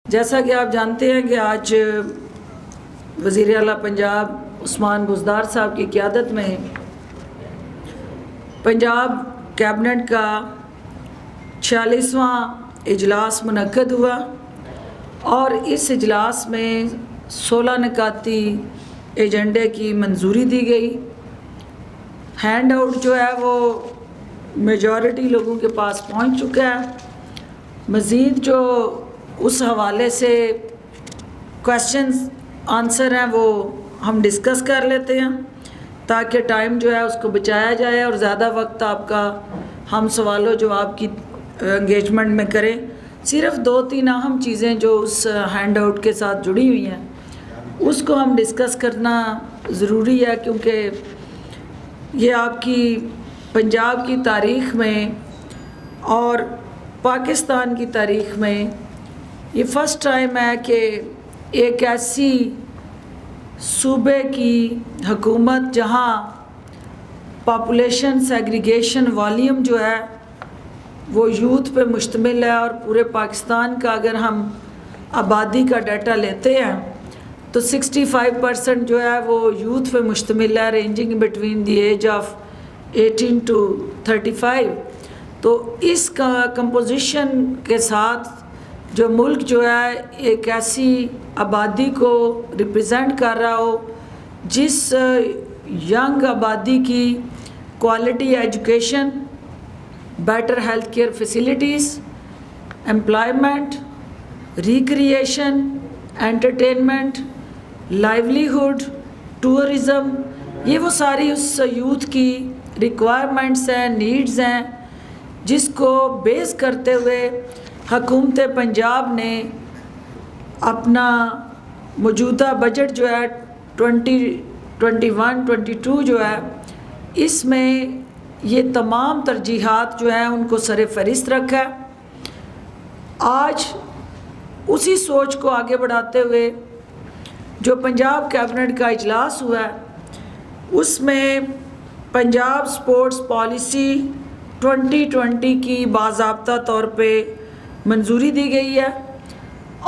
جیسا کہ آپ جانتے ہیں کہ آج وزیر اعلیٰ پنجاب عثمان بزدار صاحب کی قیادت میں پنجاب کیبنٹ کا 46واں اجلاس منعقد ہوا اور اس اجلاس میں 16 نکاتی ایجنڈے کی منظوری دی گئی۔ ہینڈ آؤٹ جو ہے وہ میجورٹی لوگوں کے پاس پہنچ چکا ہے۔ مزید جو اس حوالے سے کویسچنز آنسر ہیں وہ ہم ڈسکس کر لیتے ہیں تاکہ ٹائم جو ہے اس کو بچایا جائے اور زیادہ وقت آپ کا ہم سوال و جواب کی انگیجمنٹ میں کریں۔ صرف 2-3 اہم چیزیں جو اس ہینڈ آؤٹ کے ساتھ جڑی ہوئی ہیں اس کو ہم ڈسکس کرنا ضروری ہے، کیونکہ یہ آپ کی پنجاب کی تاریخ میں اور پاکستان کی تاریخ میں یہ فرسٹ ٹائم ہے کہ ایک ایسی صوبے کی حکومت جہاں پاپولیشن سیگریگیشن والیوم جو ہے وہ یوتھ پہ مشتمل ہے، اور پورے پاکستان کا اگر ہم آبادی کا ڈیٹا لیتے ہیں تو 65% جو ہے وہ یوتھ پہ مشتمل ہے، ranging between the age of 18 to 35۔ تو اس کا کمپوزیشن کے ساتھ جو ملک جو ہے ایک ایسی آبادی کو ریپرزینٹ کر رہا ہو جس ینگ آبادی کی quality education, better health care facilities, employment, recreation, entertainment, livelihood, tourism, یہ وہ ساری اس یوتھ کی ریکوائرمنٹس ہیں، نیڈز ہیں، جس کو بیس کرتے ہوئے حکومت پنجاب نے اپنا موجودہ بجٹ جو ہے 2021-22 جو ہے اس میں یہ تمام ترجیحات جو ہیں ان کو سر فہرست رکھا ہے۔ آج اسی سوچ کو آگے بڑھاتے ہوئے جو پنجاب کیبنٹ کا اجلاس ہوا ہے اس میں پنجاب سپورٹس پالیسی 2020 کی باضابطہ طور پہ منظوری دی گئی ہے،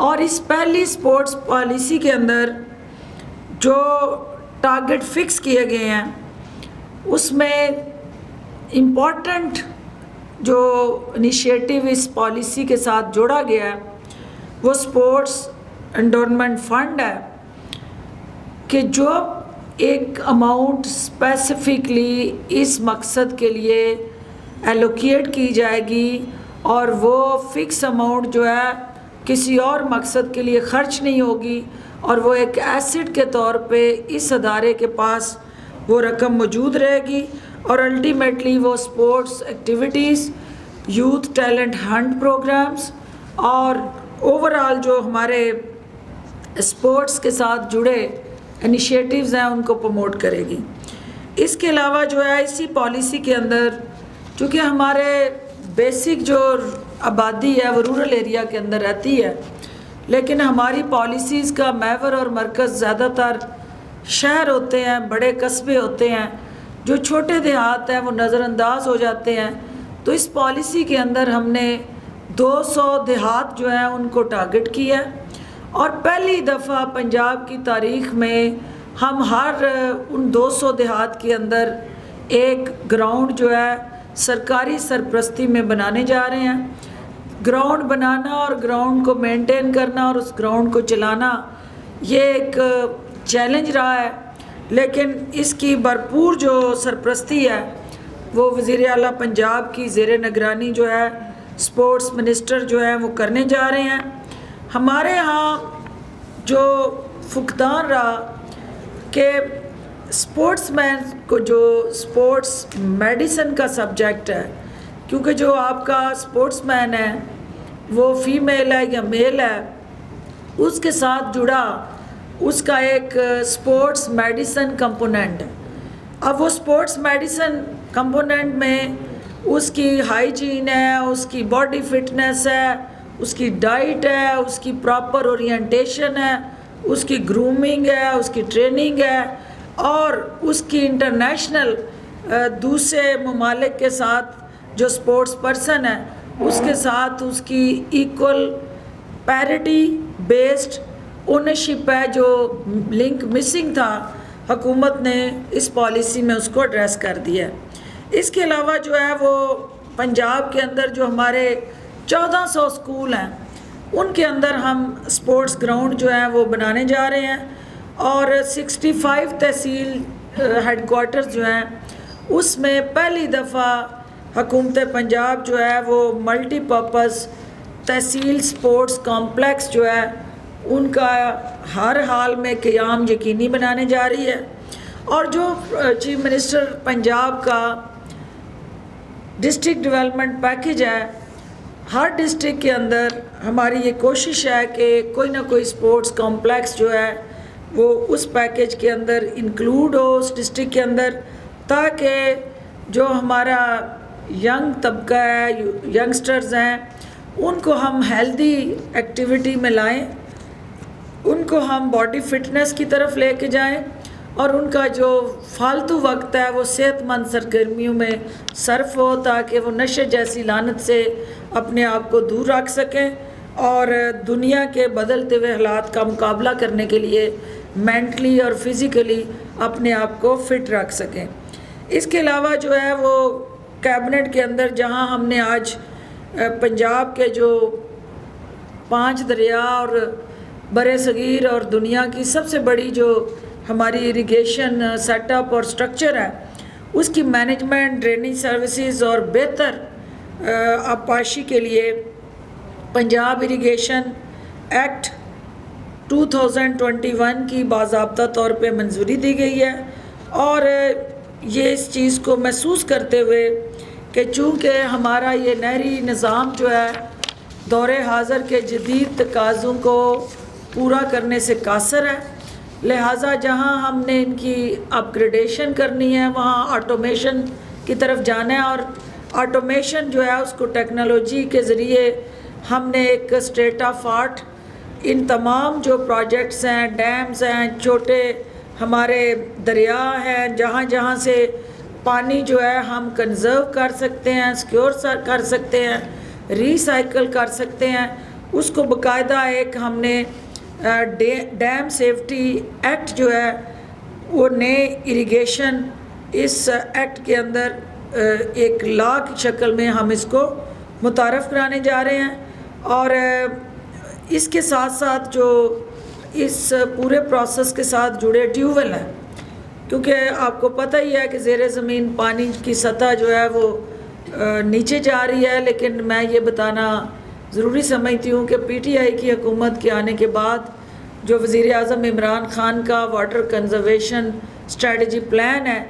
اور اس پہلی سپورٹس پالیسی کے اندر جو ٹارگٹ فکس کیے گئے ہیں اس میں امپورٹنٹ جو انیشیٹو اس پالیسی کے ساتھ جوڑا گیا ہے وہ سپورٹس انڈورمنٹ فنڈ ہے، کہ جو ایک اماؤنٹ اسپیسیفکلی اس مقصد کے لیے ایلوکیٹ کی جائے گی، اور وہ فکس اماؤنٹ جو ہے کسی اور مقصد کے لیے خرچ نہیں ہوگی، اور وہ ایک ایسٹ کے طور پہ اس ادارے کے پاس وہ رقم موجود رہے گی، اور الٹیمیٹلی وہ sports activities, youth talent hunt programmes اور اوورآل جو ہمارے اسپورٹس کے ساتھ جڑے انیشیٹیوز ہیں ان کو پروموٹ کرے گی۔ اس کے علاوہ جو ہے اسی پالیسی کے اندر چونکہ ہمارے بیسک جو آبادی ہے وہ رورل ایریا کے اندر رہتی ہے، لیکن ہماری پالیسیز کا محور اور مرکز زیادہ تر شہر ہوتے ہیں، بڑے قصبے ہوتے ہیں، جو چھوٹے دیہات ہیں وہ نظر انداز ہو جاتے ہیں۔ تو اس پالیسی کے اندر ہم نے 200 دیہات جو ہیں ان کو ٹارگٹ کیا، اور پہلی دفعہ پنجاب کی تاریخ میں ہم ہر ان 200 دیہات کے اندر ایک گراؤنڈ جو ہے سرکاری سرپرستی میں بنانے جا رہے ہیں۔ گراؤنڈ بنانا اور گراؤنڈ کو مینٹین کرنا اور اس گراؤنڈ کو چلانا یہ ایک چیلنج رہا ہے، لیکن اس کی بھرپور جو سرپرستی ہے وہ وزیر اعلیٰ پنجاب کی زیر نگرانی جو ہے سپورٹس منسٹر جو ہے وہ کرنے جا رہے ہیں۔ ہمارے ہاں جو فقدان رہا کہ سپورٹس مین کو جو سپورٹس میڈیسن کا سبجیکٹ ہے، کیونکہ جو آپ کا سپورٹس مین ہے وہ فیمیل ہے یا میل ہے، اس کے ساتھ جڑا اس کا ایک سپورٹس میڈیسن کمپوننٹ ہے۔ اب وہ سپورٹس میڈیسن کمپوننٹ میں اس کی ہائیجین ہے، اس کی باڈی فٹنس ہے، اس کی ڈائٹ ہے، اس کی پراپر اورینٹیشن ہے، اس کی گرومنگ ہے، اس کی ٹریننگ ہے، اور اس کی انٹرنیشنل دوسرے ممالک کے ساتھ جو سپورٹس پرسن ہے اس کے ساتھ اس کی ایکول پیرٹی بیسڈ اونرشپ ہے جو لنک مسنگ تھا، حکومت نے اس پالیسی میں اس کو ایڈریس کر دیا ہے۔ اس کے علاوہ جو ہے وہ پنجاب کے اندر جو ہمارے 1400 اسکول ہیں ان کے اندر ہم اسپورٹس گراؤنڈ جو ہیں وہ بنانے جا رہے ہیں، اور 65 تحصیل ہیڈ کوارٹرز جو ہیں اس میں پہلی دفعہ حکومت پنجاب جو ہے وہ ملٹی پرپز تحصیل سپورٹس کمپلیکس جو ہے ان کا ہر حال میں قیام یقینی بنانے جا رہی ہے۔ اور جو چیف منسٹر پنجاب کا ڈسٹرکٹ ڈیولپمنٹ پیکیج ہے، ہر ڈسٹرکٹ کے اندر ہماری یہ کوشش ہے کہ کوئی نہ کوئی سپورٹس کمپلیکس جو ہے وہ اس پیکیج کے اندر انکلوڈ ہو اس ڈسٹرکٹ کے اندر، تاکہ جو ہمارا ینگ طبقہ ہے، ینگسٹرز ہیں، ان کو ہم ہیلدی ایکٹیویٹی میں لائیں، ان کو ہم باڈی فٹنس کی طرف لے کے جائیں، اور ان کا جو فالتو وقت ہے وہ صحت مند سرگرمیوں میں صرف ہو، تاکہ وہ نشے جیسی لعنت سے اپنے آپ کو دور رکھ سکیں اور دنیا کے بدلتے ہوئے حالات کا مقابلہ کرنے کے لیے مینٹلی اور فزیکلی اپنے آپ کو فٹ رکھ سکیں۔ اس کے علاوہ جو ہے وہ کیبنٹ کے اندر جہاں ہم نے آج پنجاب کے جو 5 دریا اور بر صغیر اور دنیا کی سب سے بڑی جو ہماری اریگیشن سیٹ اپ اور سٹرکچر ہے اس کی مینجمنٹ، ڈرینیج سروسز اور بہتر آبپاشی کے لیے پنجاب اریگیشن ایکٹ 2021 کی باضابطہ طور پہ منظوری دی گئی ہے، اور یہ اس چیز کو محسوس کرتے ہوئے کہ چونکہ ہمارا یہ نہری نظام جو ہے دور حاضر کے جدید تقاضوں کو پورا کرنے سے قاصر ہے، لہٰذا جہاں ہم نے ان کی اپ گریڈیشن کرنی ہے وہاں آٹومیشن کی طرف جانا ہے، اور آٹومیشن جو ہے اس کو ٹیکنالوجی کے ذریعے ہم نے ایک اسٹیٹ آف آرٹ ان تمام جو پروجیکٹس ہیں، ڈیمز ہیں، چھوٹے ہمارے دریا ہیں، جہاں جہاں سے پانی جو ہے ہم کنزرو کر سکتے ہیں، سیکیور کر سکتے ہیں، ری سائیکل کر سکتے ہیں، اس کو باقاعدہ ایک ہم نے ڈیم سیفٹی ایکٹ جو ہے وہ نئے اریگیشن اس ایکٹ کے اندر ایک لا کی شکل میں ہم اس کو متعارف کرانے جا رہے ہیں۔ اور اس کے ساتھ ساتھ جو اس پورے پروسیس کے ساتھ جڑے ٹیوبویل ہیں، کیونکہ آپ کو پتہ ہی ہے کہ زیر زمین پانی کی سطح جو ہے وہ نیچے جا رہی ہے، لیکن میں یہ بتانا ضروری سمجھتی ہوں کہ پی ٹی آئی کی حکومت کے آنے کے بعد جو وزیر اعظم عمران خان کا واٹر کنزرویشن اسٹریٹجی پلان ہے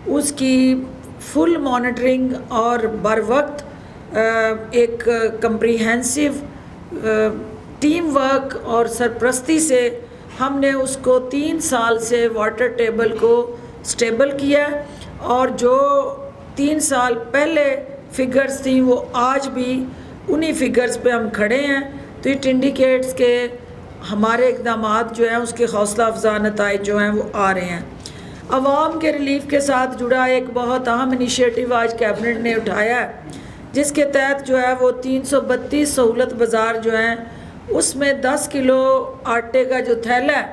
اس کی فل مانیٹرنگ اور بر وقت ایک کمپریہنسو ٹیم ورک اور سرپرستی سے ہم نے اس کو 3 سال سے واٹر ٹیبل کو سٹیبل کیا، اور جو 3 سال پہلے فگرز تھیں وہ آج بھی انہی فگرز پہ ہم کھڑے ہیں، تو اٹ انڈیکیٹس کہ ہمارے اقدامات جو ہیں اس کے حوصلہ افزا نتائج جو ہیں وہ آ رہے ہیں۔ عوام کے ریلیف کے ساتھ جڑا ایک بہت اہم انیشیٹو آج کیبنٹ نے اٹھایا ہے، جس کے تحت جو ہے وہ 332 سہولت بازار جو ہیں اس میں 10 کلو آٹے کا جو تھیلا ہے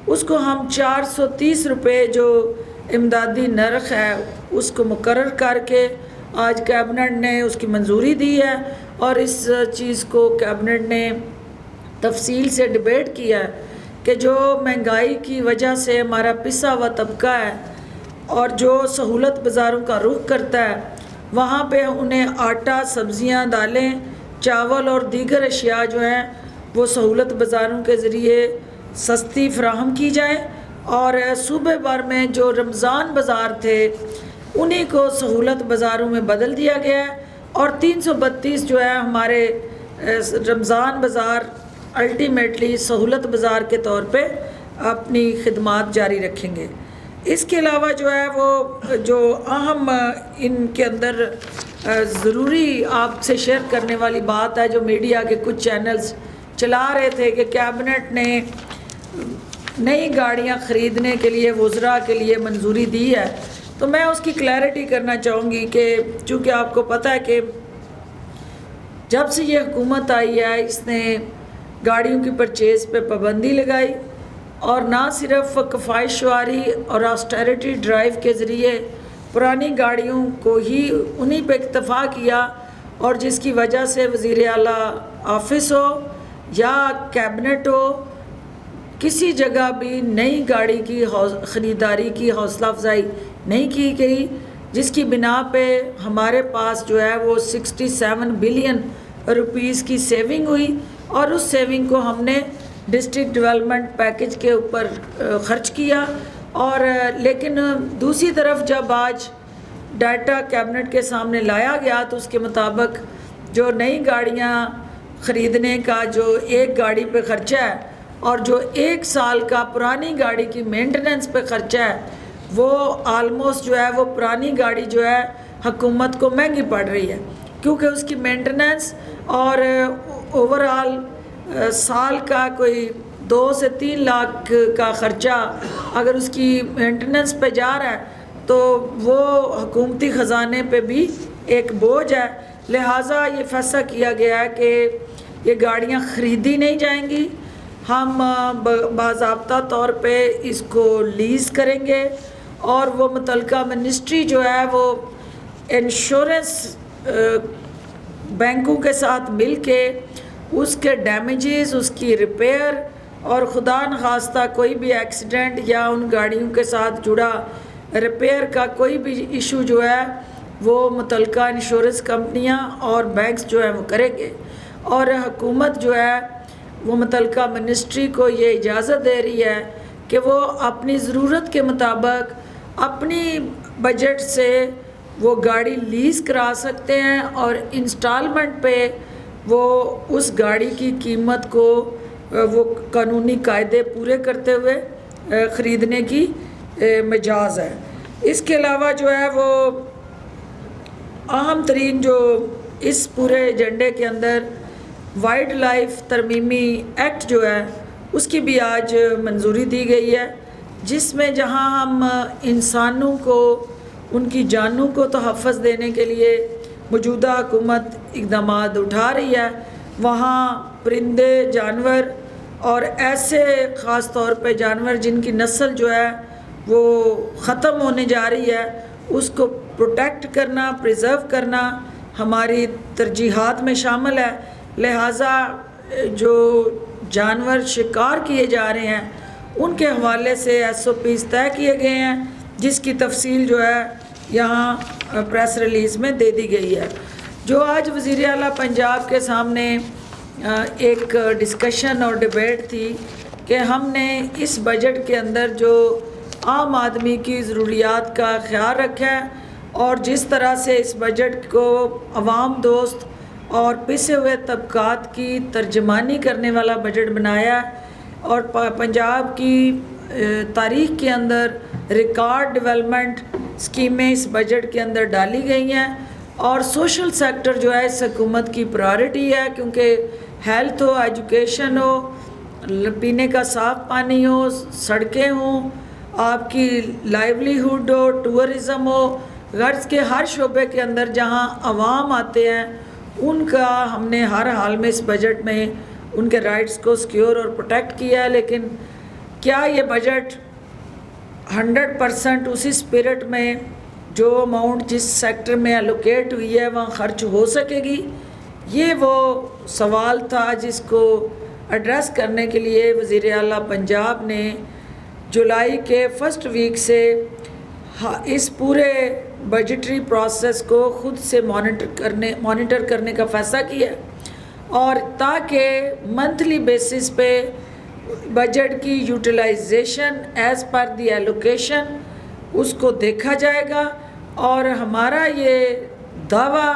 اس کو ہم 430 روپے جو امدادی نرخ ہے اس کو مقرر کر کے آج کیبنٹ نے اس کی منظوری دی ہے، اور اس چیز کو کیبنٹ نے تفصیل سے ڈیبیٹ کیا ہے کہ جو مہنگائی کی وجہ سے ہمارا پسا ہوا طبقہ ہے اور جو سہولت بازاروں کا رخ کرتا ہے وہاں پہ انہیں آٹا، سبزیاں، دالیں، چاول اور دیگر اشیاء جو ہیں وہ سہولت بازاروں کے ذریعے سستی فراہم کی جائیں، اور صوبے بھر میں جو رمضان بازار تھے انہی کو سہولت بازاروں میں بدل دیا گیا ہے، اور 332 جو ہے ہمارے رمضان بازار الٹیمیٹلی سہولت بازار کے طور پہ اپنی خدمات جاری رکھیں گے۔ اس کے علاوہ جو ہے وہ جو اہم ان کے اندر ضروری آپ سے شیئر کرنے والی بات ہے، جو میڈیا کے کچھ چینلز چلا رہے تھے کہ کیبنٹ نے نئی گاڑیاں خریدنے کے لیے وزراء کے لیے منظوری دی ہے، تو میں اس کی کلیئرٹی کرنا چاہوں گی کہ چونکہ آپ کو پتہ ہے کہ جب سے یہ حکومت آئی ہے اس نے گاڑیوں کی پرچیز پہ پابندی لگائی، اور نہ صرف کفایت شعاری اور آسٹیرٹی ڈرائیو کے ذریعے پرانی گاڑیوں کو ہی انہی پہ اکتفا کیا، اور جس کی وجہ سے وزیر اعلیٰ آفس ہو یا کیبنٹ ہو، کسی جگہ بھی نئی گاڑی کی خریداری کی حوصلہ افزائی نہیں کی گئی، جس کی بنا پہ ہمارے پاس جو ہے وہ 67 بلین روپیز کی سیونگ ہوئی، اور اس سیونگ کو ہم نے ڈسٹرکٹ ڈیولپمنٹ پیکج کے اوپر خرچ کیا۔ اور لیکن دوسری طرف جب آج ڈیٹا کیبنٹ کے سامنے لایا گیا تو اس کے مطابق جو نئی گاڑیاں خریدنے کا جو ایک گاڑی پہ خرچہ ہے اور جو 1 سال کا پرانی گاڑی کی مینٹننس پہ خرچہ ہے، وہ آلموسٹ جو ہے وہ پرانی گاڑی جو ہے حکومت کو مہنگی پڑ رہی ہے، کیونکہ اس کی مینٹننس اور اوورآل سال کا کوئی 2 سے 3 لاکھ کا خرچہ اگر اس کی مینٹننس پہ جا رہا ہے تو وہ حکومتی خزانے پہ بھی ایک بوجھ ہے۔ لہٰذا یہ فیصلہ کیا گیا ہے کہ یہ گاڑیاں خریدی نہیں جائیں گی، ہم باضابطہ طور پہ اس کو لیز کریں گے، اور وہ متعلقہ منسٹری جو ہے وہ انشورنس بینکوں کے ساتھ مل کے اس کے ڈیمیجز، اس کی ریپیئر، اور خدا نخواستہ کوئی بھی ایکسیڈنٹ یا ان گاڑیوں کے ساتھ جڑا ریپیئر کا کوئی بھی ایشو جو ہے وہ متعلقہ انشورنس کمپنیاں اور بینکس جو ہیں وہ کریں گے، اور حکومت جو ہے وہ متعلقہ منسٹری کو یہ اجازت دے رہی ہے کہ وہ اپنی ضرورت کے مطابق اپنی بجٹ سے وہ گاڑی لیز کرا سکتے ہیں، اور انسٹالمنٹ پہ وہ اس گاڑی کی قیمت کو وہ قانونی قاعدے پورے کرتے ہوئے خریدنے کی مجاز ہے۔ اس کے علاوہ جو ہے وہ اہم ترین جو اس پورے ایجنڈے کے اندر وائلڈ لائف ترمیمی ایکٹ جو ہے اس کی بھی آج منظوری دی گئی ہے، جس میں جہاں ہم انسانوں کو ان کی جانوں کو تحفظ دینے کے لیے موجودہ حکومت اقدامات اٹھا رہی ہے، وہاں پرندے، جانور اور ایسے خاص طور پہ جانور جن کی نسل جو ہے وہ ختم ہونے جا رہی ہے، اس کو پروٹیکٹ کرنا، پریزرو کرنا ہماری ترجیحات میں شامل ہے۔ لہٰذا جو جانور شکار کیے جا رہے ہیں ان کے حوالے سے SOPs طے کیے گئے ہیں، جس کی تفصیل جو ہے یہاں پریس ریلیز میں دے دی گئی ہے۔ جو آج وزیر اعلیٰ پنجاب کے سامنے ایک ڈسکشن اور ڈیبیٹ تھی کہ ہم نے اس بجٹ کے اندر جو عام آدمی کی ضروریات کا خیال رکھا ہے اور جس طرح سے اس بجٹ کو عوام دوست اور پسے ہوئے طبقات کی ترجمانی کرنے والا بجٹ بنایا، اور پنجاب کی تاریخ کے اندر ریکارڈ ڈیولپمنٹ اسکیمیں اس بجٹ کے اندر ڈالی گئی ہیں، اور سوشل سیکٹر جو ہے اس حکومت کی پرائورٹی ہے، کیونکہ ہیلتھ ہو، ایجوکیشن ہو، پینے کا صاف پانی ہو، سڑکیں ہوں، آپ کی لائیولیہوڈ ہو، ٹورزم ہو، غرض کے ہر شعبے کے اندر جہاں عوام آتے ہیں ان کا ہم نے ہر حال میں اس بجٹ میں ان کے رائٹس کو سیکیور اور پروٹیکٹ کیا ہے۔ لیکن کیا یہ بجٹ 100% اسی اسپرٹ میں جو اماؤنٹ جس سیکٹر میں الوکیٹ ہوئی ہے وہاں خرچ ہو سکے گی؟ یہ وہ سوال تھا جس کو ایڈریس کرنے کے لیے وزیر اعلیٰ پنجاب نے جولائی کے فرسٹ ویک سے اس پورے بجٹری پروسیس کو خود سے مانیٹر کرنے کا فیصلہ کیا، اور تاکہ منتھلی بیسس پہ بجٹ کی یوٹیلائزیشن ایز پر دی ایلوکیشن اس کو دیکھا جائے گا، اور ہمارا یہ دعویٰ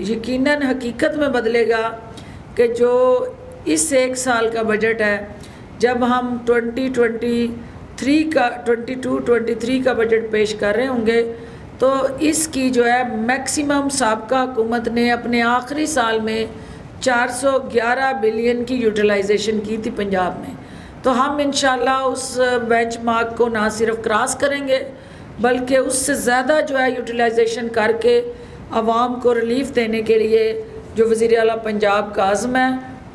یقیناً حقیقت میں بدلے گا کہ جو اس 1 سال کا بجٹ ہے، جب ہم 22-23 کا بجٹ پیش کر رہے ہوں گے تو اس کی جو ہے میکسیمم سابقہ حکومت نے اپنے آخری سال میں 411 بلین کی یوٹیلائزیشن کی تھی پنجاب میں، تو ہم انشاءاللہ اس بینچ مارک کو نہ صرف کراس کریں گے بلکہ اس سے زیادہ جو ہے یوٹیلائزیشن کر کے عوام کو ریلیف دینے کے لیے جو وزیر اعلیٰ پنجاب کا عزم ہے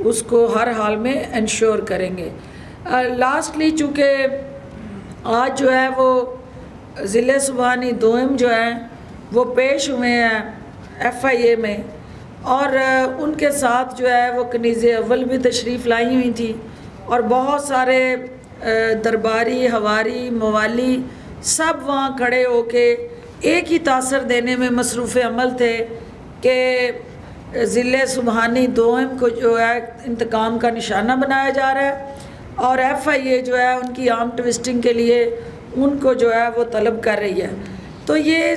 اس کو ہر حال میں انشور کریں گے. لاسٹلی چونکہ آج جو ہے وہ ضلع سبحانی دوئم جو ہیں وہ پیش ہوئے ہیں ایف آئی اے میں، اور ان کے ساتھ جو ہے وہ کنیز اول بھی تشریف لائی ہوئی تھی، اور بہت سارے درباری، حواری، موالی سب وہاں کھڑے ہو کے ایک ہی تاثر دینے میں مصروف عمل تھے کہ ضلع سبحانی دوئم کو جو ہے انتقام کا نشانہ بنایا جا رہا ہے، اور ایف آئی اے جو ہے ان کی آرم ٹوسٹنگ کے لیے ان کو جو ہے وہ طلب کر رہی ہے. تو یہ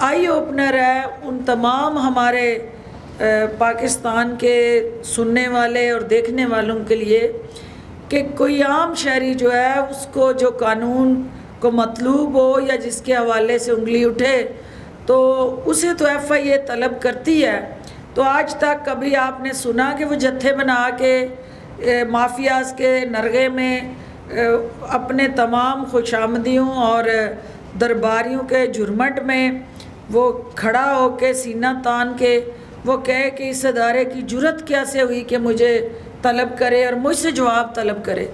آئی اوپنر ہے ان تمام ہمارے پاکستان کے سننے والے اور دیکھنے والوں کے لیے کہ کوئی عام شہری جو ہے اس کو جو قانون کو مطلوب ہو یا جس کے حوالے سے انگلی اٹھے تو اسے تو ایف آئی اے طلب کرتی ہے. تو آج تک کبھی آپ نے سنا کہ وہ جتھے بنا کے مافیاز کے نرغے میں اپنے تمام خوشامدیوں اور درباریوں کے جھرمٹ میں وہ کھڑا ہو کے سینہ تان کے وہ کہے کہ اس ادارے کی جرت کیسے ہوئی کہ مجھے طلب کرے اور مجھ سے جواب طلب کرے.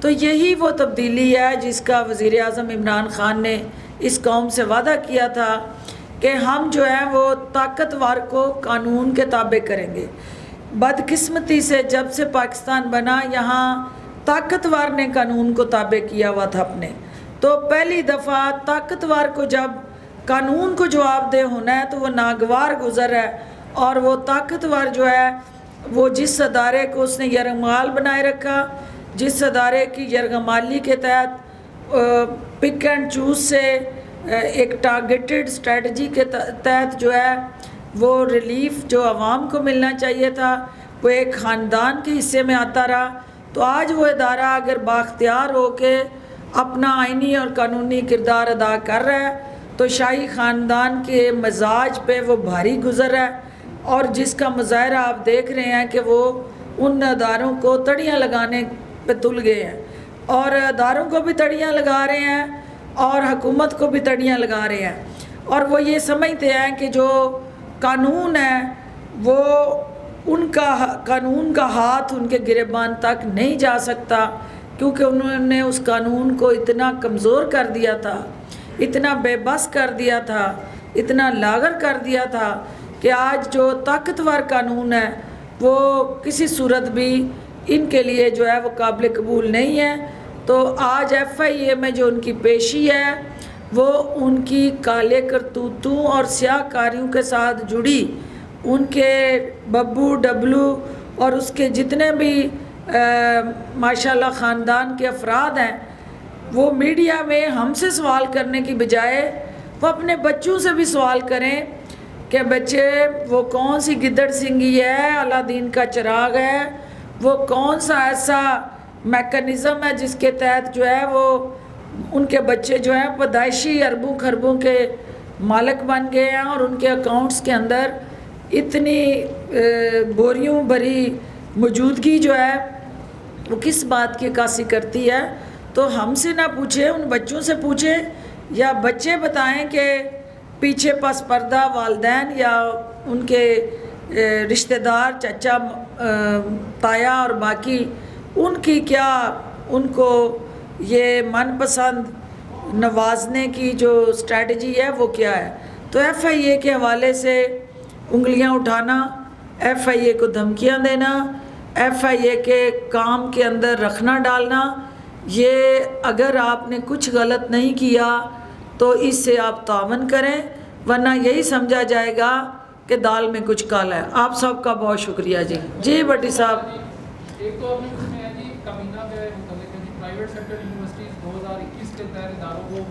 تو یہی وہ تبدیلی ہے جس کا وزیر اعظم عمران خان نے اس قوم سے وعدہ کیا تھا کہ ہم جو ہیں وہ طاقتور کو قانون کے تابع کریں گے. بدقسمتی سے جب سے پاکستان بنا یہاں طاقتور نے قانون کو تابع کیا ہوا تھا اپنے، تو پہلی دفعہ طاقتور کو جب قانون کو جواب دہ ہونا ہے تو وہ ناگوار گزر ہے، اور وہ طاقتور جو ہے وہ جس ادارے کو اس نے یرغمال بنائے رکھا، جس ادارے کی یرغمالی کے تحت پک اینڈ چوز سے ایک ٹارگیٹڈ اسٹریٹجی کے تحت جو ہے وہ ریلیف جو عوام کو ملنا چاہیے تھا وہ ایک خاندان کے حصے میں آتا رہا. تو آج وہ ادارہ اگر بااختیار ہو کے اپنا آئینی اور قانونی کردار ادا کر رہا ہے تو شاہی خاندان کے مزاج پہ وہ بھاری گزر ہے، اور جس کا مظاہرہ آپ دیکھ رہے ہیں کہ وہ ان اداروں کو تڑیاں لگانے پہ تل گئے ہیں، اور اداروں کو بھی تڑیاں لگا رہے ہیں اور حکومت کو بھی تڑیاں لگا رہے ہیں، اور وہ یہ سمجھتے ہیں کہ جو قانون ہے وہ ان کا قانون کا ہاتھ ان کے گریبان تک نہیں جا سکتا، کیونکہ انہوں نے اس قانون کو اتنا کمزور کر دیا تھا، اتنا بے بس کر دیا تھا، اتنا لاغر کر دیا تھا کہ آج جو طاقتور قانون ہے وہ کسی صورت بھی ان کے لیے جو ہے وہ قابل قبول نہیں ہے. تو آج ایف آئی اے میں جو ان کی پیشی ہے وہ ان کی کالے کرتوتوں اور سیاہ کاریوں کے ساتھ جڑی ان کے ببو ڈبلو اور اس کے جتنے بھی ماشاءاللہ خاندان کے افراد ہیں وہ میڈیا میں ہم سے سوال کرنے کی بجائے وہ اپنے بچوں سے بھی سوال کریں کہ بچے وہ کون سی گدڑ سنگھی ہے، الادین کا چراغ ہے، وہ کون سا ایسا میکانزم ہے جس کے تحت جو ہے وہ ان کے بچے جو ہیں پیدائشی اربوں خربوں کے مالک بن گئے ہیں، اور ان کے اکاؤنٹس کے اندر اتنی بوریوں بھری موجودگی جو ہے وہ کس بات کی عکاسی کرتی ہے. تو ہم سے نہ پوچھیں، ان بچوں سے پوچھیں، یا بچے بتائیں کہ پیچھے پس پردہ والدین یا ان کے رشتہ دار چچا تایا اور باقی ان کی کیا ان کو یہ من پسند نوازنے کی جو اسٹریٹجی ہے وہ کیا ہے. تو ایف آئی اے کے حوالے سے انگلیاں اٹھانا، ایف آئی اے کو دھمکیاں دینا، ایف آئی اے کے کام کے اندر رکھنا ڈالنا، یہ اگر آپ نے کچھ غلط نہیں کیا تو اس سے آپ تعاون کریں، ورنہ یہی سمجھا جائے گا کہ دال میں کچھ کالا ہے. آپ سب کا بہت شکریہ. جی بٹی صاحب. ایک تو آپ نے اس میں ہے جی کمینہ پہ متعلق ہے جی پرائیویٹ سیکٹر یونیورسٹیز 2021 کے تحت اداروں کو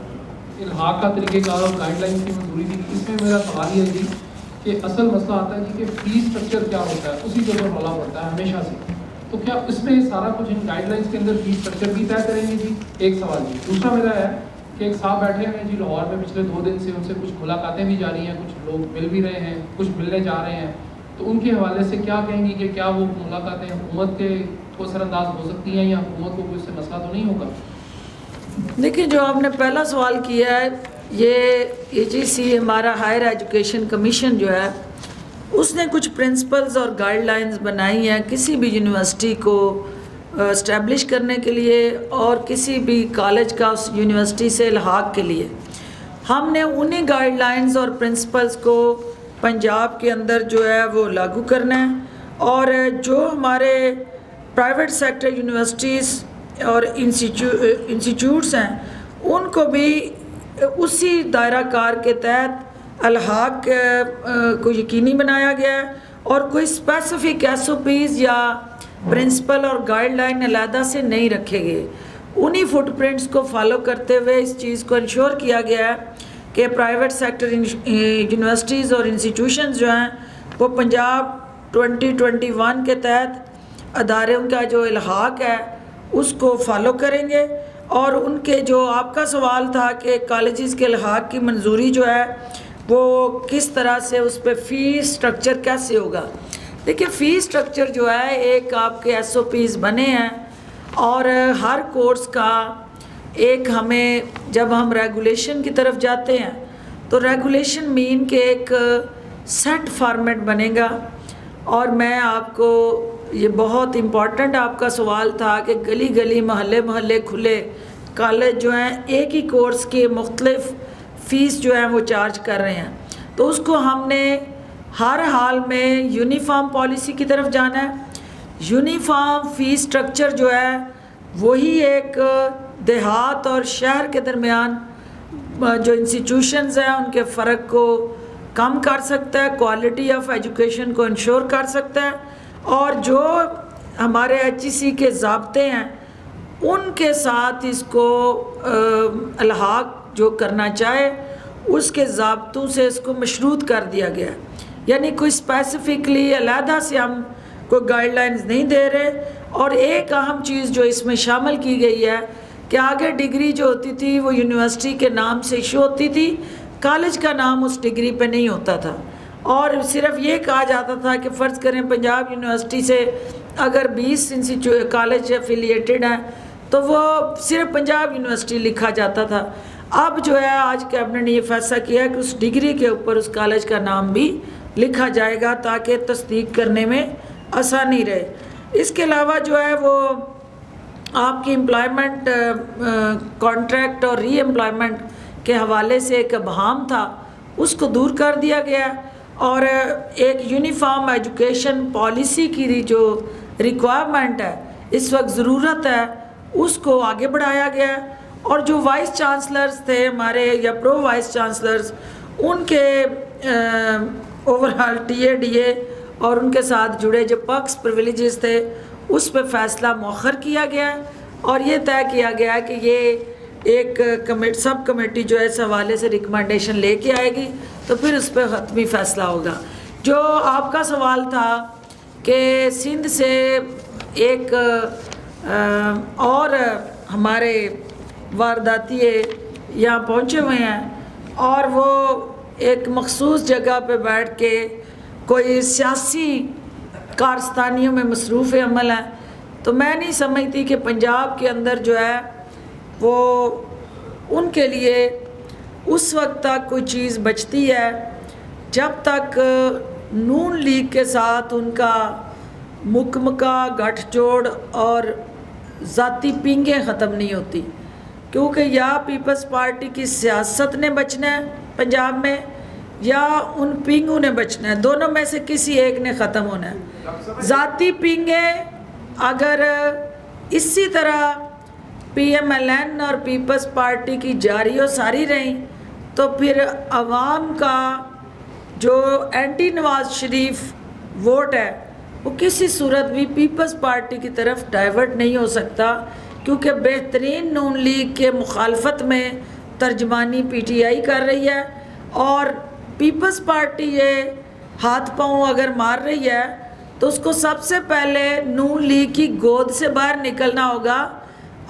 الحاق کا طریقہ کار اور گائیڈ لائنس کی منظوری دی. اس میں میرا سوال یہ ہے جی کہ اصل مسئلہ آتا ہے جی کہ فیس اسٹرکچر کیا ہوتا ہے، اسی کے اوپر رولا پڑتا ہے ہمیشہ سے. تو کیا اس میں سارا کچھ ان گائیڈ لائنس کے اندر فیس اسٹرکچر بھی طے کریں گے جی؟ ایک سوال جی. دوسرا میرا ہے کہ ایک صاحب بیٹھے ہیں جی لاہور میں پچھلے 2 دن سے، ان سے کچھ ملاقاتیں بھی جاری ہیں، کچھ لوگ مل بھی رہے ہیں، کچھ ملنے جا رہے ہیں. تو ان کے حوالے سے کیا کہیں گی کہ کیا وہ ملاقاتیں حکومت کے کو اثر انداز ہو سکتی ہیں یا حکومت کو کوئی اس سے مسئلہ تو نہیں ہوگا؟ دیکھیں جو آپ نے پہلا سوال کیا ہے، یہ اے جی سی ہمارا ہائر ایجوکیشن کمیشن جو ہے اس نے کچھ پرنسپلز اور گائیڈ لائنز بنائی ہیں کسی بھی یونیورسٹی کو اسٹیبلش کرنے کے لیے اور کسی بھی کالج کا اس یونیورسٹی سے الحاق کے لیے. ہم نے انہیں گائیڈ لائنز اور پرنسپلز کو پنجاب کے اندر جو ہے وہ لاگو کرنا ہے, اور جو ہمارے پرائیویٹ سیکٹر یونیورسٹیز اور انسٹیٹیوٹس ہیں ان کو بھی اسی دائرہ کار کے تحت الحاق کو یقینی بنایا گیا ہے, اور کوئی اسپیسیفک SOPs یا پرنسپل اور گائیڈ لائن علیحدہ سے نہیں رکھے گئے. انہی فٹ پرنٹس کو فالو کرتے ہوئے اس چیز کو انشور کیا گیا ہے کہ پرائیویٹ سیکٹر یونیورسٹیز اور انسٹیٹیوشنز جو ہیں وہ پنجاب 2021 کے تحت اداروں کا جو الحاق ہے اس کو فالو کریں گے. اور ان کے جو آپ کا سوال تھا کہ کالجز کے الحاق کی منظوری جو ہے وہ کس طرح سے, اس پہ فی سٹرکچر کیسے ہوگا. دیکھیں فی سٹرکچر جو ہے ایک آپ کے SOPs بنے ہیں, اور ہر کورس کا ایک ہمیں جب ہم ریگولیشن کی طرف جاتے ہیں تو ریگولیشن مین کے ایک سیٹ فارمیٹ بنے گا. اور میں آپ کو یہ بہت امپورٹنٹ آپ کا سوال تھا کہ گلی گلی محلے محلے کھلے کالج جو ہیں ایک ہی کورس کے مختلف فیس جو ہیں وہ چارج کر رہے ہیں, تو اس کو ہم نے ہر حال میں یونیفارم پالیسی کی طرف جانا ہے. یونیفارم فی سٹرکچر جو ہے وہی ایک دیہات اور شہر کے درمیان جو انسٹیٹیوشنز ہیں ان کے فرق کو کم کر سکتا ہے, کوالٹی آف ایجوکیشن کو انشور کر سکتا ہے, اور جو ہمارے HEC کے ضابطے ہیں ان کے ساتھ اس کو الحاق جو کرنا چاہے اس کے ضابطوں سے اس کو مشروط کر دیا گیا ہے. یعنی کوئی اسپیسیفکلی علیحدہ سے ہم کوئی گائیڈ لائنز نہیں دے رہے. اور ایک اہم چیز جو اس میں شامل کی گئی ہے کہ آگے ڈگری جو ہوتی تھی وہ یونیورسٹی کے نام سے ایشو ہوتی تھی, کالج کا نام اس ڈگری پہ نہیں ہوتا تھا, اور صرف یہ کہا جاتا تھا کہ فرض کریں پنجاب یونیورسٹی سے اگر 20 کالج افیلیٹڈ ہیں تو وہ صرف پنجاب یونیورسٹی لکھا جاتا تھا. اب جو ہے آج کیبنٹ نے یہ فیصلہ کیا کہ اس ڈگری کے اوپر اس کالج کا نام بھی لکھا جائے گا تاکہ تصدیق کرنے میں آسانی رہے. اس کے علاوہ جو ہے وہ آپ کی امپلائمنٹ کانٹریکٹ اور ری امپلائمنٹ کے حوالے سے ایک ابہام تھا اس کو دور کر دیا گیا, اور ایک یونیفارم ایجوکیشن پالیسی کی جو ریکوائرمنٹ ہے اس وقت ضرورت ہے اس کو آگے بڑھایا گیا. اور جو وائس چانسلرز تھے ہمارے یا پرو وائس چانسلرز ان کے اوور آل DA اور ان کے ساتھ جڑے جو پرکس پریویلیجز تھے اس پہ فیصلہ مؤخر کیا گیا, اور یہ طے کیا گیا کہ یہ ایک سب کمیٹی جو ہے اس حوالے سے ریکمنڈیشن لے کے آئے گی تو پھر اس پہ حتمی فیصلہ ہوگا. جو آپ کا سوال تھا کہ سندھ سے ایک اور ہمارے وارداتی یہاں پہنچے ہوئے ہیں اور وہ ایک مخصوص جگہ پہ بیٹھ کے کوئی سیاسی کارستانیوں میں مصروف عمل ہیں, تو میں نہیں سمجھتی کہ پنجاب کے اندر جو ہے وہ ان کے لیے اس وقت تک کوئی چیز بچتی ہے جب تک نون لیگ کے ساتھ ان کا مکمکہ گٹھ جوڑ اور ذاتی پینگیں ختم نہیں ہوتی, کیونکہ یا پیپلز پارٹی کی سیاست نے بچنا ہے پنجاب میں یا ان پینگوں نے بچنا ہے, دونوں میں سے کسی ایک نے ختم ہونا ہے. ذاتی پینگیں اگر اسی طرح PMLN اور پیپلز پارٹی کی جاری و ساری رہیں تو پھر عوام کا جو اینٹی نواز شریف ووٹ ہے وہ کسی صورت بھی پیپلز پارٹی کی طرف ڈائیورٹ نہیں ہو سکتا, کیونکہ بہترین نون لیگ کے مخالفت میں ترجمانی PTI کر رہی ہے, اور پیپلز پارٹی یہ ہاتھ پاؤں اگر مار رہی ہے تو اس کو سب سے پہلے نون لیگ کی گود سے باہر نکلنا ہوگا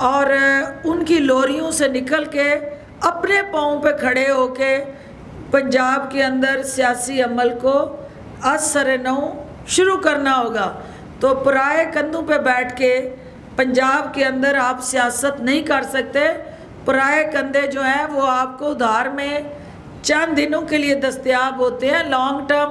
اور ان کی لوریوں سے نکل کے اپنے پاؤں پہ کھڑے ہو کے پنجاب کے اندر سیاسی عمل کو از سر نو شروع کرنا ہوگا. تو پرائے کندھوں پہ بیٹھ کے پنجاب کے اندر آپ سیاست نہیں کر سکتے. پرائے کندھے جو ہیں وہ آپ کو ادھار میں چند دنوں کے لیے دستیاب ہوتے ہیں, لانگ ٹرم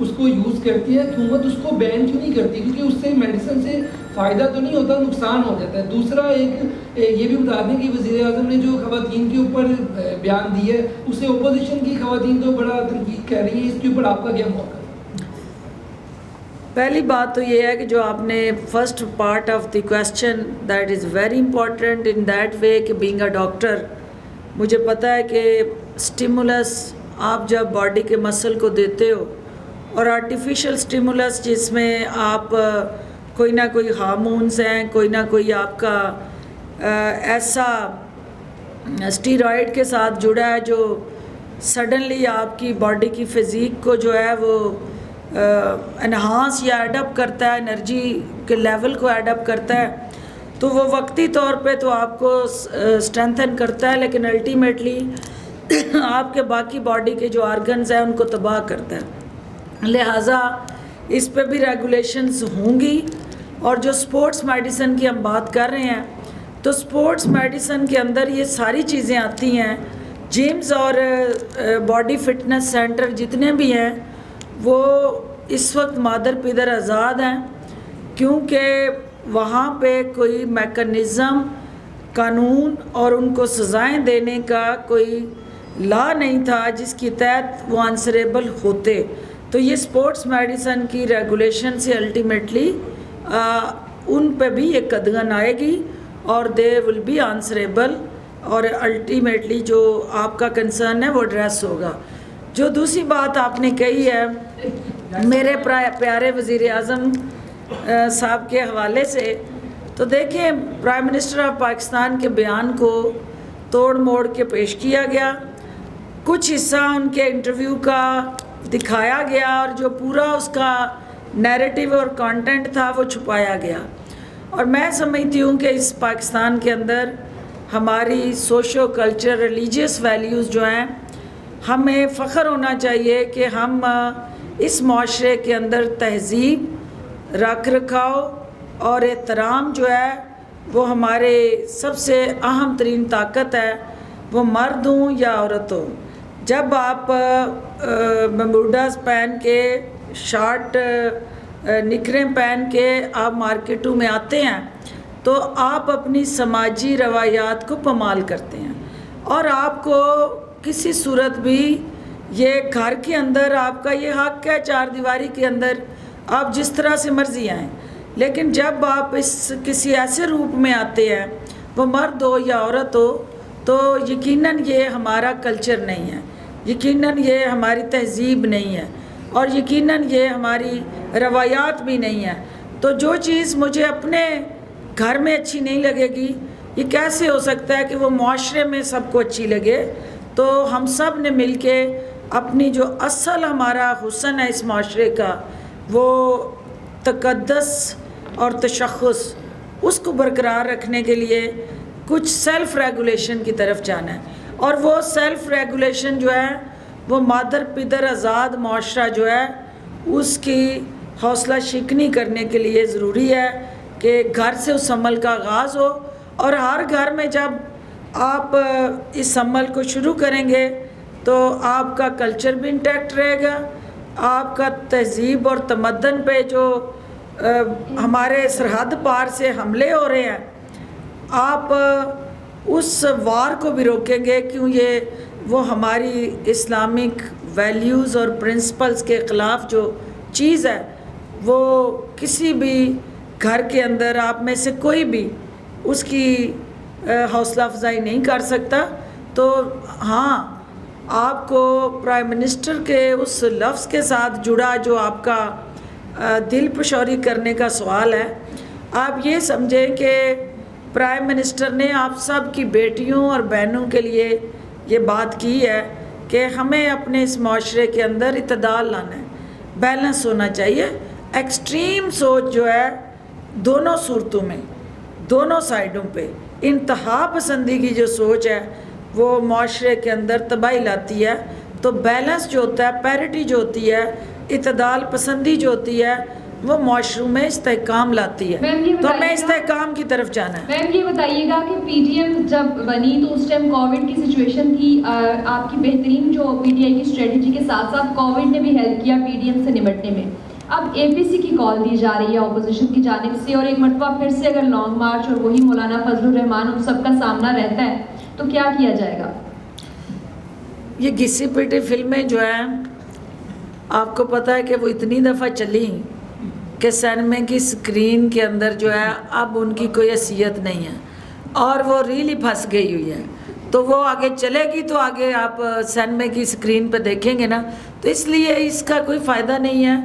اس کو یوز کرتی ہے حکومت اس کو بین کیوں نہیں کرتی؟ کیونکہ اس سے میڈیسن سے فائدہ تو نہیں ہوتا، نقصان ہو جاتا ہے۔ دوسرا ایک یہ بھی بتا دیں کہ وزیر اعظم نے جو خواتین کے اوپر بیان دی ہے اسے اپوزیشن کی خواتین تو بڑا تنقید کر رہی ہیں، اس کے اوپر آپ کا کیا موقع ہے؟ پہلی بات تو یہ ہے کہ جو آپ نے first part of the question that is very important in that way کہ بینگ اے ڈاکٹر مجھے پتہ ہے کہ اسٹیمولس آپ جب باڈی کے مسل کو دیتے ہو اور آرٹیفیشل اسٹیمولس جس میں آپ کوئی نہ کوئی ہارمونس ہیں، کوئی نہ کوئی آپ کا ایسا اسٹیرائڈ کے ساتھ جڑا ہے جو سڈنلی آپ کی باڈی کی فزیک کو جو ہے وہ انہانس یا ایڈپ کرتا ہے، انرجی کے لیول کو ایڈپ کرتا ہے، تو وہ وقتی طور پہ تو آپ کو اسٹرینتھن کرتا ہے، لیکن الٹیمیٹلی آپ کے باقی باڈی کے جو آرگنز ہیں ان کو تباہ کرتا ہے۔ لہٰذا اس پہ بھی ریگولیشنز ہوں گی۔ اور جو سپورٹس میڈیسن کی ہم بات کر رہے ہیں تو سپورٹس میڈیسن کے اندر یہ ساری چیزیں آتی ہیں۔ جمز اور باڈی فٹنس سینٹر جتنے بھی ہیں وہ اس وقت مادر پدر آزاد ہیں، کیونکہ وہاں پہ کوئی میکانزم، قانون اور ان کو سزائیں دینے کا کوئی لا نہیں تھا جس کی تحت وہ آنسریبل ہوتے۔ تو یہ سپورٹس میڈیسن کی ریگولیشن سے الٹیمیٹلی ان پہ بھی ایک قدغن آئے گی اور دے ول بی آنسریبل، اور الٹیمیٹلی جو آپ کا کنسرن ہے وہ ایڈریس ہوگا۔ جو دوسری بات آپ نے کہی ہے میرے پیارے وزیر اعظم صاحب کے حوالے سے، تو دیکھیں پرائم منسٹر آف پاکستان کے بیان کو توڑ موڑ کے پیش کیا گیا، کچھ حصہ ان کے انٹرویو کا دکھایا گیا اور جو پورا اس کا نیریٹیو اور کانٹینٹ تھا وہ چھپایا گیا۔ اور میں سمجھتی ہوں کہ اس پاکستان کے اندر ہماری سوشو کلچر ریلیجیس ویلیوز جو ہیں، ہمیں فخر ہونا چاہیے کہ ہم اس معاشرے کے اندر تہذیب، رکھ رکھاؤ اور احترام جو ہے وہ ہمارے سب سے اہم ترین طاقت ہے، وہ مرد ہوں یا عورت ہوں۔ جب آپ بمبوڈاز پہن کے، شارٹ نکریں پہن کے آپ مارکیٹوں میں آتے ہیں تو آپ اپنی سماجی روایات کو پامال کرتے ہیں، اور آپ کو کسی صورت بھی یہ گھر کے اندر آپ کا یہ حق ہے چار دیواری کے اندر آپ جس طرح سے مرضی آئیں، لیکن جب آپ کسی ایسے روپ میں آتے ہیں، وہ مرد ہو یا عورت ہو، تو یقیناً یہ ہمارا کلچر نہیں ہے، یقیناً یہ ہماری تہذیب نہیں ہے، اور یقیناً یہ ہماری روایات بھی نہیں ہے۔ تو جو چیز مجھے اپنے گھر میں اچھی نہیں لگے گی، یہ کیسے ہو سکتا ہے کہ وہ معاشرے میں سب کو اچھی لگے؟ تو ہم سب نے مل کے اپنی جو اصل ہمارا حسن ہے اس معاشرے کا، وہ تقدس اور تشخص، اس کو برقرار رکھنے کے لیے کچھ سیلف ریگولیشن کی طرف جانا ہے، اور وہ سیلف ریگولیشن جو ہے وہ مادر پدر آزاد معاشرہ جو ہے اس کی حوصلہ شکنی کرنے کے لیے ضروری ہے کہ گھر سے اس عمل کا آغاز ہو، اور ہر گھر میں جب آپ اس عمل کو شروع کریں گے تو آپ کا کلچر بھی انٹیکٹ رہے گا، آپ کا تہذیب اور تمدن پہ جو ہمارے سرحد پار سے حملے ہو رہے ہیں، آپ اس وار کو بھی روکیں گے، کیوں یہ وہ ہماری اسلامک ویلیوز اور پرنسپلز کے خلاف جو چیز ہے وہ کسی بھی گھر کے اندر آپ میں سے کوئی بھی اس کی حوصلہ افزائی نہیں کر سکتا۔ تو ہاں، آپ کو پرائم منسٹر کے اس لفظ کے ساتھ جڑا جو آپ کا دل پشوری کرنے کا سوال ہے، آپ یہ سمجھیں کہ پرائم منسٹر نے آپ سب کی بیٹیوں اور بہنوں کے لیے یہ بات کی ہے کہ ہمیں اپنے اس معاشرے کے اندر اعتدال لانا ہے، بیلنس ہونا چاہیے۔ ایکسٹریم سوچ جو ہے دونوں صورتوں میں، دونوں سائڈوں پہ، انتہا پسندی کی جو سوچ ہے وہ معاشرے کے اندر تباہی لاتی ہے۔ تو بیلنس جو ہوتا ہے، پیرٹی جو ہوتی ہے، اعتدال پسندی جو ہوتی ہے، وہ معاشروں میں استحکام لاتی ہے. میم یہ تو ہمیں بتائیے گا- استحکام کی طرف جانا ہے. میم یہ بتائیے گا کہ پی ٹی ایم جب بنی تو اس ٹائم کووڈ کی سچویشن تھی، آپ کی بہترین جو پی ٹی آئی کی اسٹریٹجی کے ساتھ ساتھ کووڈ نے بھی ہیلپ کیا پی ڈی ایم سے نمٹنے میں. اب اے پی سی کی کال دی جا رہی ہے اپوزیشن کی جانب سے، اور ایک مرتبہ پھر سے اگر لانگ مارچ اور وہی مولانا فضل الرحمان ان سب کا سامنا رہتا ہے تو کیا کیا جائے گا؟ یہ گھسی پٹی فلمیں جو ہیں آپ کو پتہ ہے کہ وہ اتنی دفعہ چلی کہ سینما کی اسکرین کے اندر جو ہے اب ان کی کوئی حیثیت نہیں ہے اور وہ ریل ہی پھنس گئی ہوئی ہے. تو وہ آگے چلے گی تو آگے آپ سینما کی اسکرین پہ دیکھیں گے نا. تو اس لیے اس کا کوئی فائدہ نہیں ہے.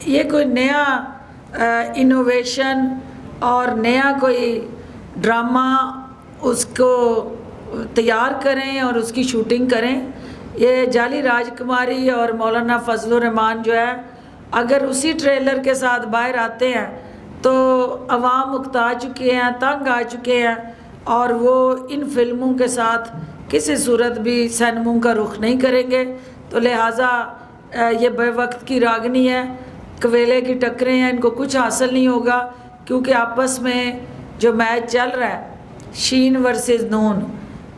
یہ کوئی نیا انوویشن اور نیا کوئی ڈرامہ اس کو تیار کریں اور اس کی شوٹنگ کریں. یہ جعلی راج کماری اور مولانا فضل الرحمان جو ہے اگر اسی ٹریلر کے ساتھ باہر آتے ہیں تو عوام اکتا چکے ہیں، تنگ آ چکے ہیں، اور وہ ان فلموں کے ساتھ کسی صورت بھی سینموں کا رخ نہیں کریں گے. تو لہٰذا یہ بے وقت کی راگنی ہے، کویلے کی ٹکریں ہیں، ان کو کچھ حاصل نہیں ہوگا. کیونکہ آپس میں جو میچ چل رہا ہے شین ورسز نون،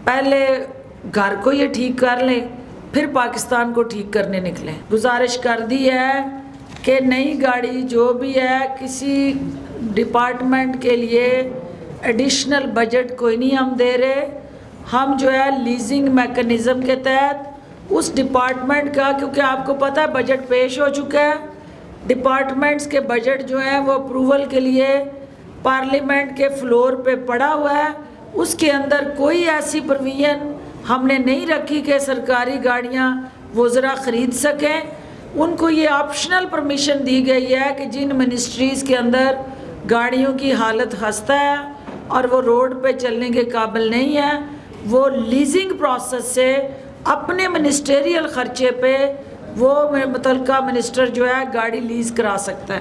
پہلے گھر کو یہ ٹھیک کر لیں پھر پاکستان کو ٹھیک کرنے نکلیں. گزارش کر دی ہے کہ نئی گاڑی جو بھی ہے کسی ڈپارٹمنٹ کے لیے ایڈیشنل بجٹ کوئی نہیں ہم دے رہے. ہم جو ہے لیزنگ میکنزم کے تحت اس ڈپارٹمنٹ کا، کیونکہ آپ کو پتہ ہے بجٹ پیش ہو چکا ہے، ڈپارٹمنٹس کے بجٹ جو ہیں وہ اپروول کے لیے پارلیمنٹ کے فلور پہ پڑا ہوا ہے. اس کے اندر کوئی ایسی پروویژن ہم نے نہیں رکھی کہ سرکاری گاڑیاں وزراء خرید سکیں. ان کو یہ آپشنل پرمیشن دی گئی ہے کہ جن منسٹریز کے اندر گاڑیوں کی حالت خستہ ہے اور وہ روڈ پہ چلنے کے قابل نہیں ہے، وہ لیزنگ پروسیس سے اپنے منسٹریل خرچے پہ وہ متعلقہ منسٹر جو ہے گاڑی لیز کرا سکتا ہے.